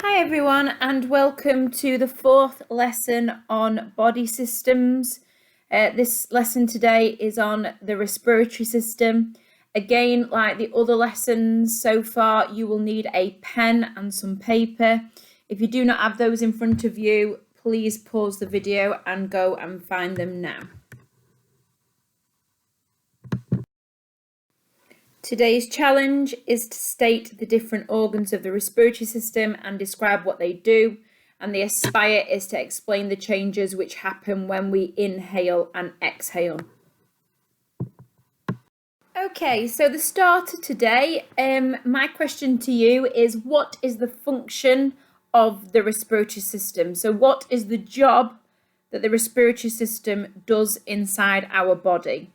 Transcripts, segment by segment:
Hi everyone, and welcome to the fourth lesson on body systems. This lesson today is on the respiratory system. Again, like the other lessons so far, you will need a pen and some paper. If you do not have those in front of you, please pause the video and go and find them now. Today's challenge is to state the different organs of the respiratory system and describe what they do. And the aspire is to explain the changes which happen when we inhale and exhale. Okay, so the starter today, my question to you is, what is the function of the respiratory system? So what is the job that the respiratory system does inside our body?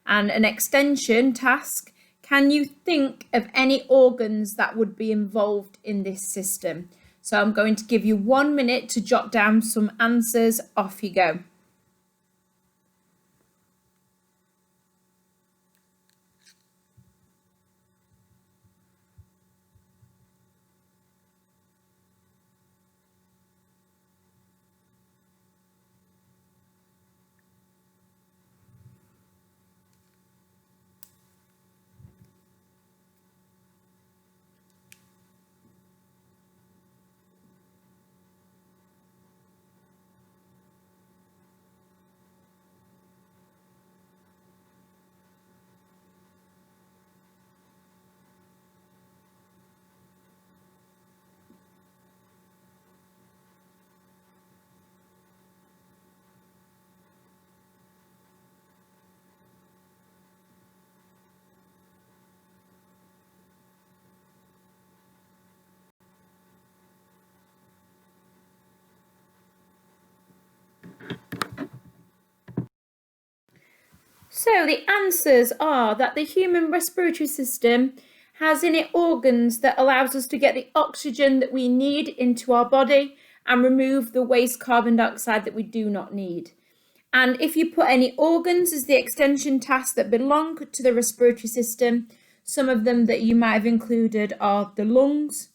And an extension task: can you think of any organs that would be involved in this system? So I'm going to give you 1 minute to jot down some answers. Off you go. So the answers are that the human respiratory system has in it organs that allows us to get the oxygen that we need into our body and remove the waste carbon dioxide that we do not need. And if you put any organs as the extension task that belong to the respiratory system, some of them that you might have included are the lungs,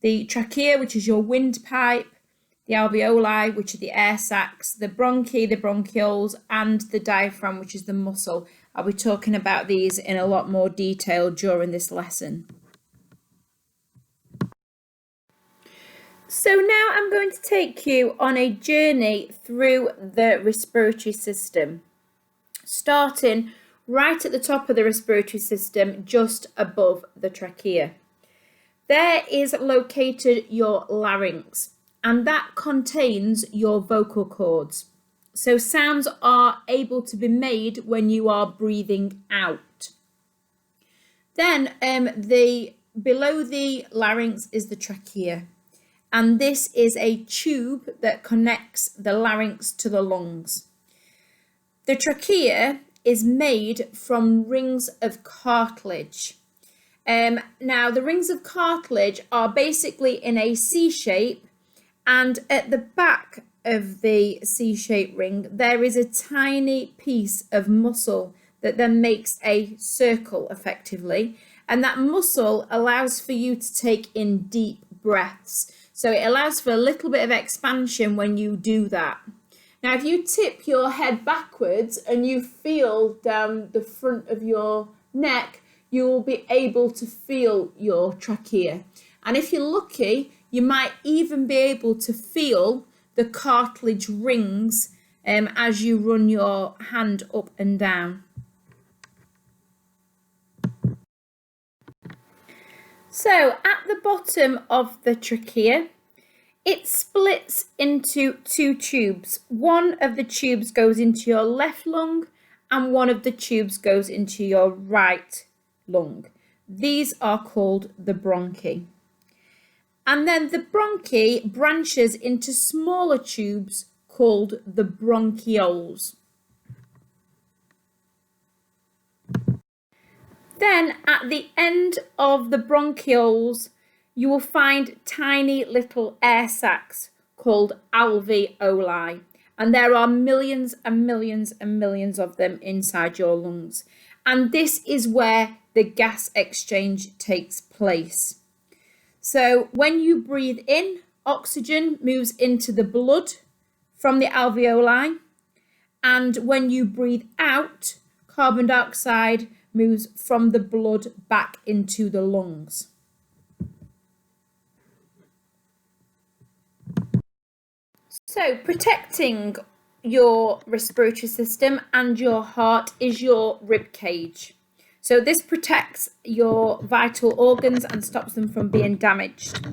the trachea, which is your windpipe, the alveoli, which are the air sacs, the bronchi, the bronchioles, and the diaphragm, which is the muscle. I'll be talking about these in a lot more detail during this lesson. So now I'm going to take you on a journey through the respiratory system, starting right at the top of the respiratory system, just above the trachea. There is located your larynx, and that contains your vocal cords. So sounds are able to be made when you are breathing out. Then below the larynx is the trachea, and this is a tube that connects the larynx to the lungs. The trachea is made from rings of cartilage. Now the rings of cartilage are basically in a C shape, and at the back of the C-shaped ring, there is a tiny piece of muscle that then makes a circle effectively. And that muscle allows for you to take in deep breaths. So it allows for a little bit of expansion when you do that. Now, if you tip your head backwards and you feel down the front of your neck, you will be able to feel your trachea. And if you're lucky, you might even be able to feel the cartilage rings as you run your hand up and down. So at the bottom of the trachea, it splits into two tubes. One of the tubes goes into your left lung and one of the tubes goes into your right lung. These are called the bronchi. And then the bronchi branches into smaller tubes called the bronchioles. Then at the end of the bronchioles, you will find tiny little air sacs called alveoli. And there are millions and millions and millions of them inside your lungs. And this is where the gas exchange takes place. So when you breathe in, oxygen moves into the blood from the alveoli, and when you breathe out, carbon dioxide moves from the blood back into the lungs. So protecting your respiratory system and your heart is your rib cage. So this protects your vital organs and stops them from being damaged.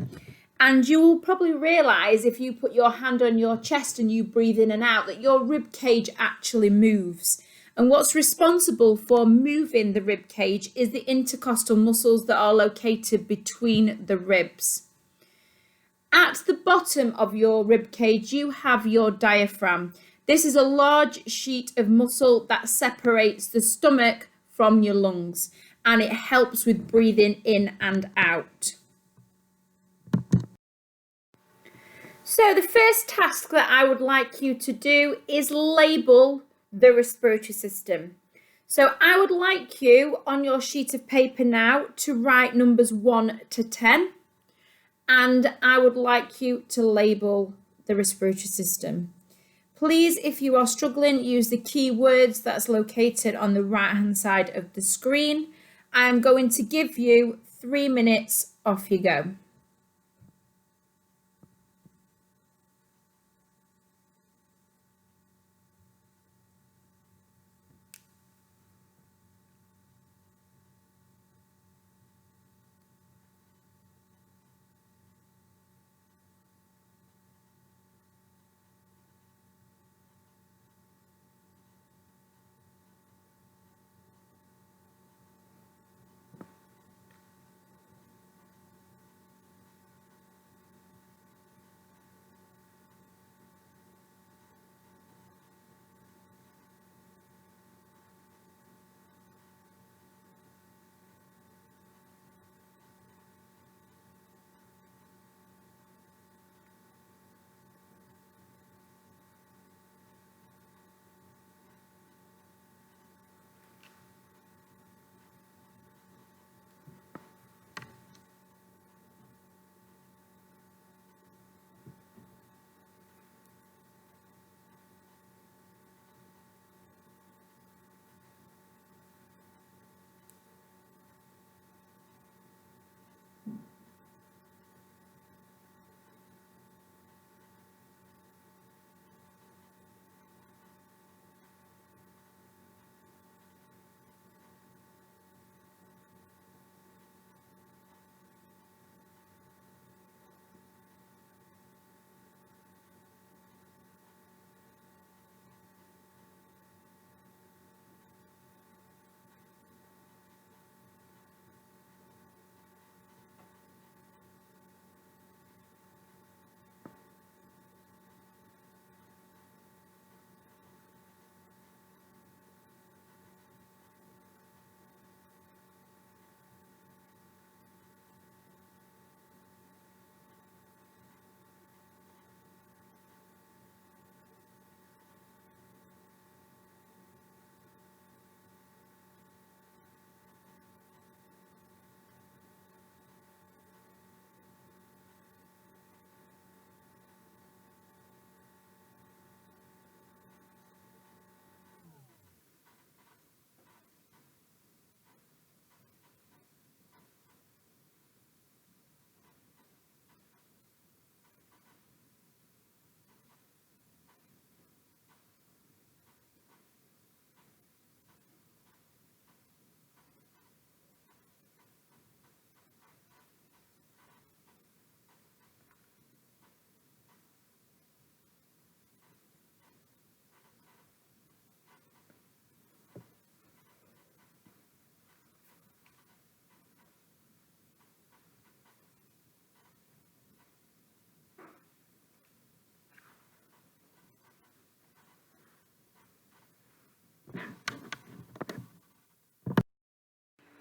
And you will probably realize if you put your hand on your chest and you breathe in and out that your rib cage actually moves. And what's responsible for moving the rib cage is the intercostal muscles that are located between the ribs. At the bottom of your rib cage, you have your diaphragm. This is a large sheet of muscle that separates the stomach from your lungs, and it helps with breathing in and out. So the first task that I would like you to do is label the respiratory system. So I would like you on your sheet of paper now to write numbers 1 to 10, and I would like you to label the respiratory system. Please, if you are struggling, use the keywords that's located on the right-hand side of the screen. I am going to give you 3 minutes. Off you go.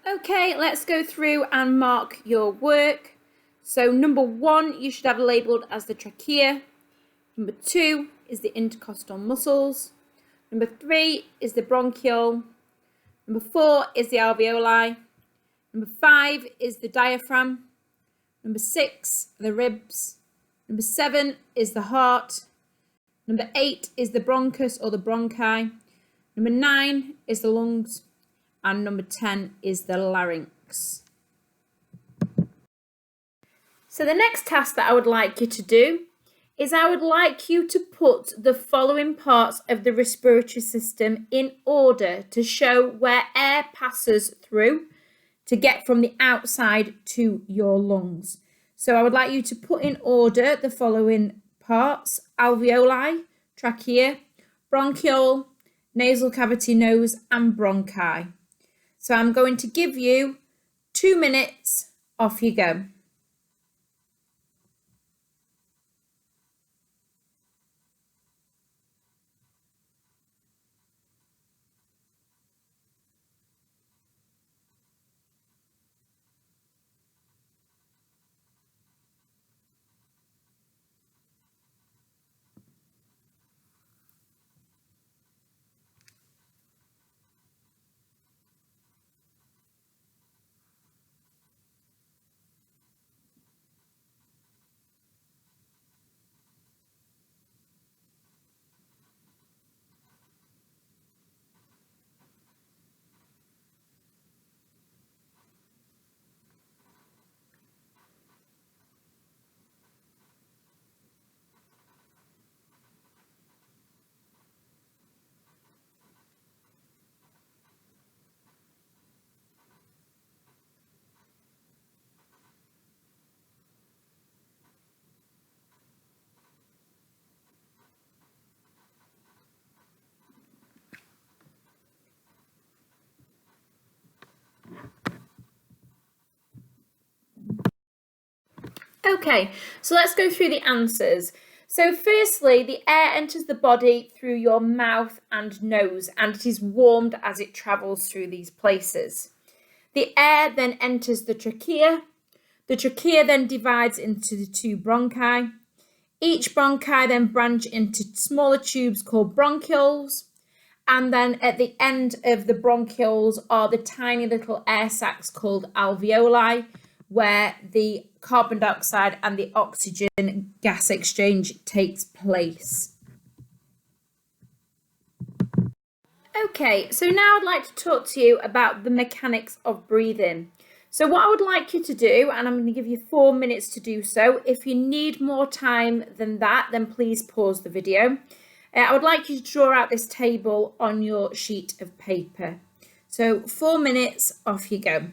Okay, let's go through and mark your work. So number 1, you should have labelled as the trachea. Number 2 is the intercostal muscles. Number 3 is the bronchiole. Number 4 is the alveoli. Number 5 is the diaphragm. Number 6 are the ribs. Number 7 is the heart. Number 8 is the bronchus or the bronchi. Number 9 is the lungs. And number 10 is the larynx. So the next task that I would like you to do is I would like you to put the following parts of the respiratory system in order to show where air passes through to get from the outside to your lungs. So I would like you to put in order the following parts: alveoli, trachea, bronchiole, nasal cavity, nose, and bronchi. So I'm going to give you 2 minutes. Off you go. Okay, so let's go through the answers. So firstly, the air enters the body through your mouth and nose, and it is warmed as it travels through these places. The air then enters the trachea. The trachea then divides into the 2 bronchi. Each bronchi then branch into smaller tubes called bronchioles. And then at the end of the bronchioles are the tiny little air sacs called alveoli, where the carbon dioxide and the oxygen gas exchange takes place. Okay, so now I'd like to talk to you about the mechanics of breathing. So what I would like you to do, and I'm going to give you 4 minutes to do so. If you need more time than that, then please pause the video. I would like you to draw out this table on your sheet of paper. So 4 minutes, off you go.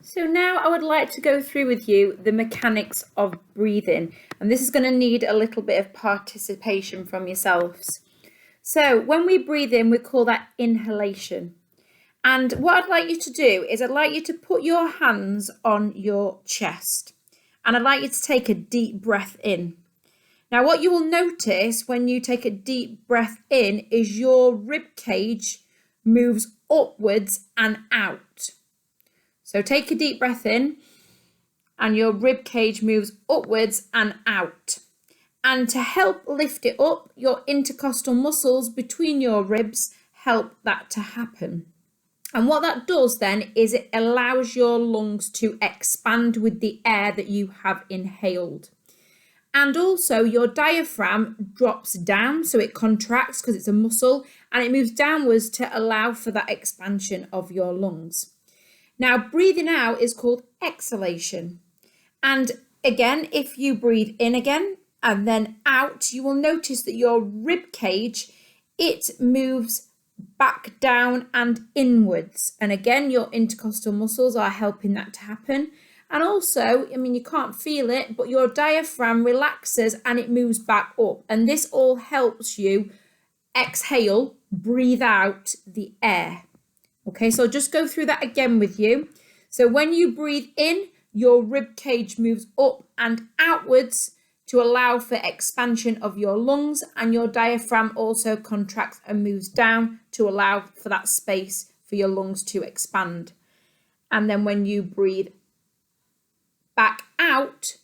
So now I would like to go through with you the mechanics of breathing, and this is going to need a little bit of participation from yourselves. So when we breathe in, we call that inhalation. And what I'd like you to do is I'd like you to put your hands on your chest, and I'd like you to take a deep breath in. Now, what you will notice when you take a deep breath in is your rib cage moves upwards and out. So take a deep breath in and your rib cage moves upwards and out. And to help lift it up, your intercostal muscles between your ribs help that to happen. And what that does then is it allows your lungs to expand with the air that you have inhaled. And also your diaphragm drops down, so it contracts because it's a muscle, and it moves downwards to allow for that expansion of your lungs. Now, breathing out is called exhalation. And again, if you breathe in again and then out, you will notice that your rib cage, it moves back down and inwards. And again, your intercostal muscles are helping that to happen. And also, you can't feel it, but your diaphragm relaxes and it moves back up. And this all helps you exhale, breathe out the air. Okay, so I'll just go through that again with you. So when you breathe in, your rib cage moves up and outwards to allow for expansion of your lungs, and your diaphragm also contracts and moves down to allow for that space for your lungs to expand. And then when you breathe back out,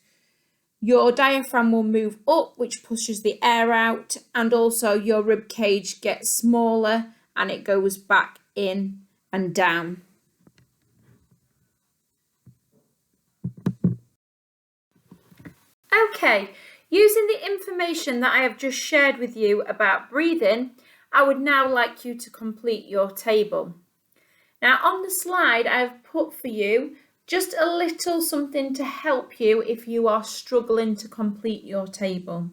your diaphragm will move up, which pushes the air out, and also your rib cage gets smaller and it goes back in and down. Okay, using the information that I have just shared with you about breathing, I would now like you to complete your table. Now on the slide I've put for you just a little something to help you if you are struggling to complete your table.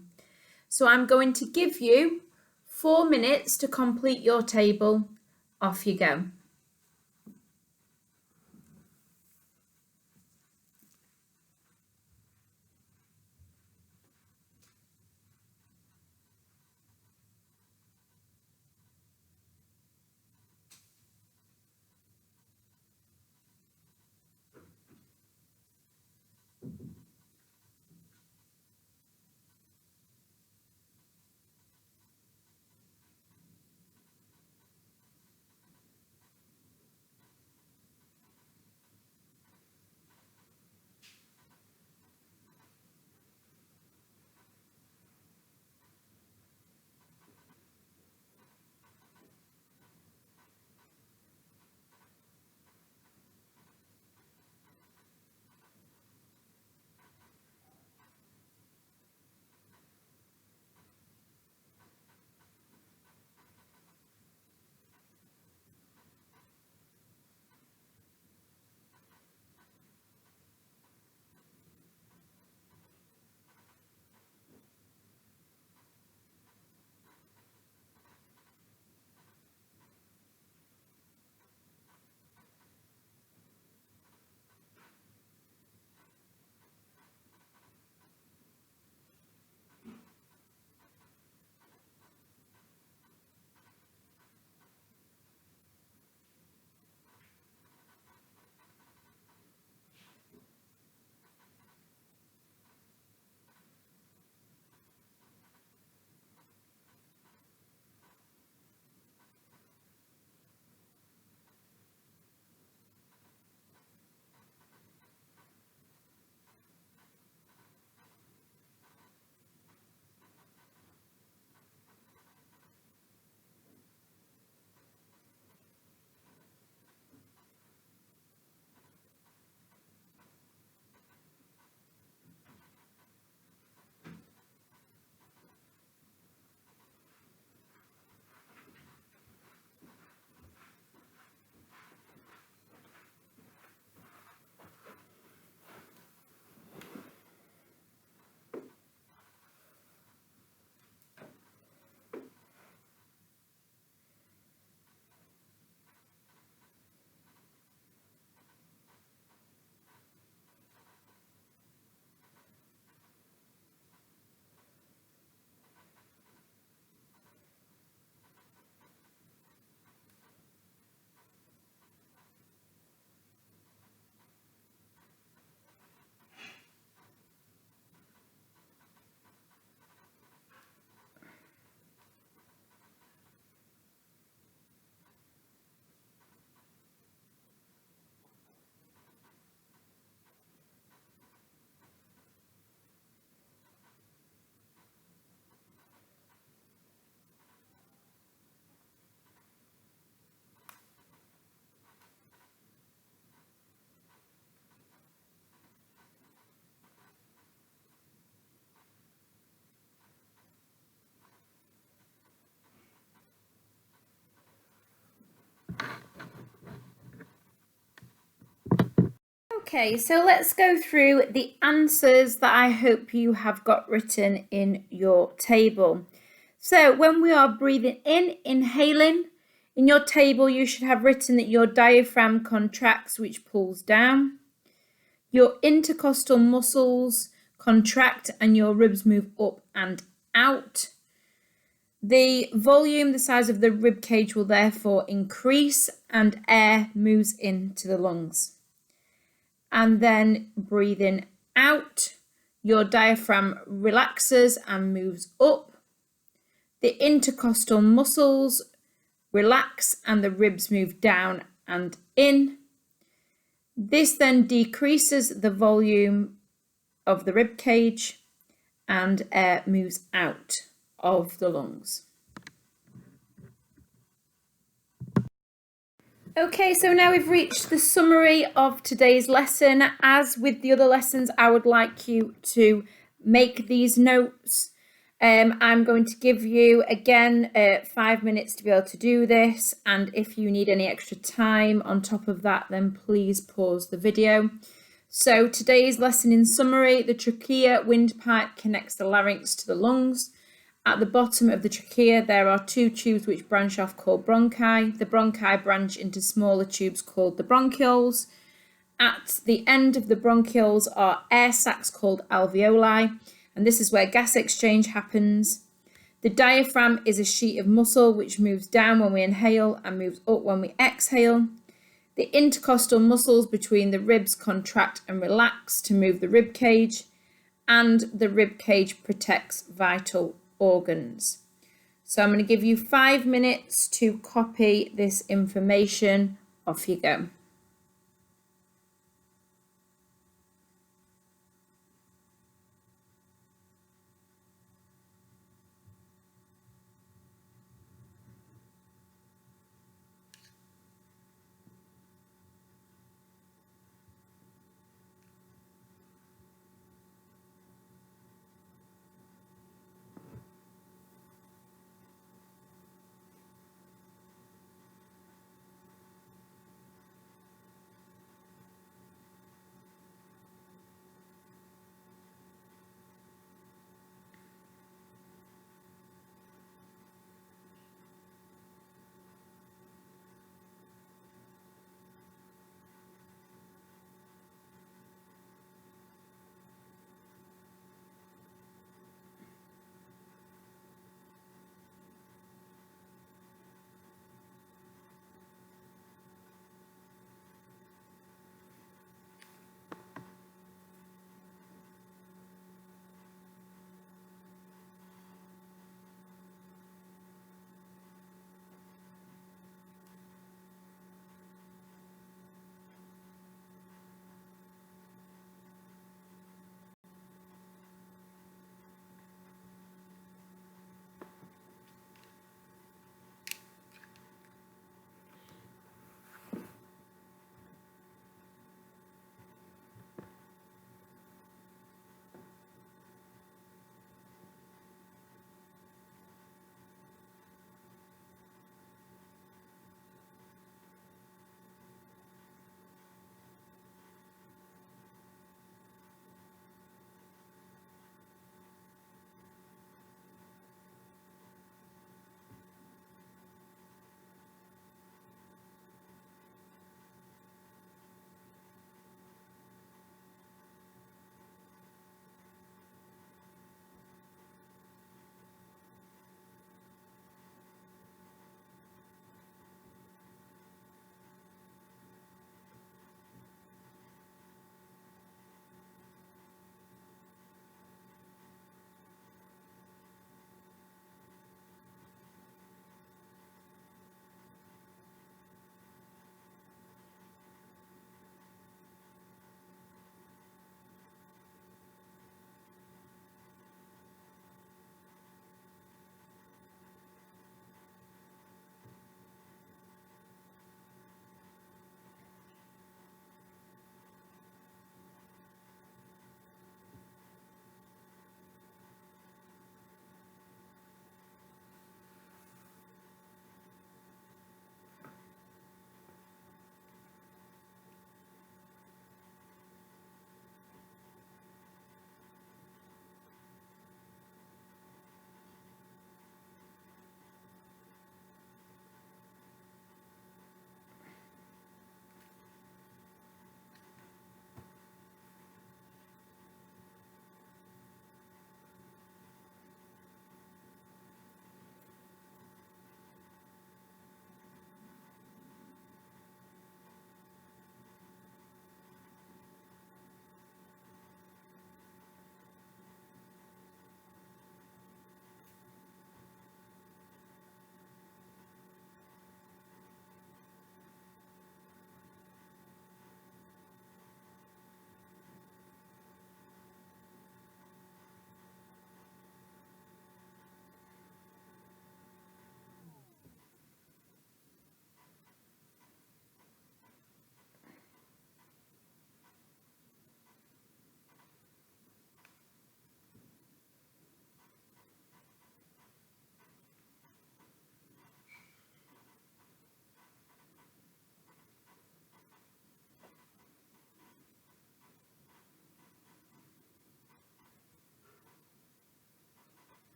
So I'm going to give you 4 minutes to complete your table. Off you go. Okay, so let's go through the answers that I hope you have got written in your table. So when we are breathing in, inhaling, in your table you should have written that your diaphragm contracts, which pulls down. Your intercostal muscles contract and your ribs move up and out. The volume, the size of the rib cage will therefore increase and air moves into the lungs. And then breathing out, your diaphragm relaxes and moves up. The intercostal muscles relax and the ribs move down and in. This then decreases the volume of the rib cage and air moves out of the lungs. Okay, so now we've reached the summary of today's lesson. As with the other lessons, I would like you to make these notes. I'm going to give you, again, 5 minutes to be able to do this. And if you need any extra time on top of that, then please pause the video. So today's lesson in summary, the trachea windpipe connects the larynx to the lungs. At the bottom of the trachea, there are two tubes which branch off called bronchi. The bronchi branch into smaller tubes called the bronchioles. At the end of the bronchioles are air sacs called alveoli, and this is where gas exchange happens. The diaphragm is a sheet of muscle which moves down when we inhale and moves up when we exhale. The intercostal muscles between the ribs contract and relax to move the rib cage, and the rib cage protects vital organs. So I'm going to give you 5 minutes to copy this information. Off you go.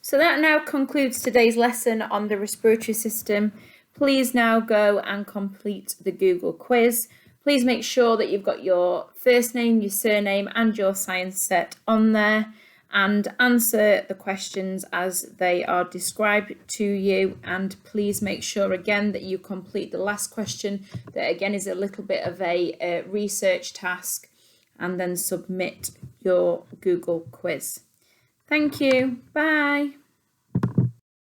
So that now concludes today's lesson on the respiratory system. Please now go and complete the Google quiz. Please make sure that you've got your first name, your surname, and your science set on there, and answer the questions as they are described to you. And please make sure again that you complete the last question, that again is a little bit of a research task, and then submit your Google quiz. Thank you. Bye.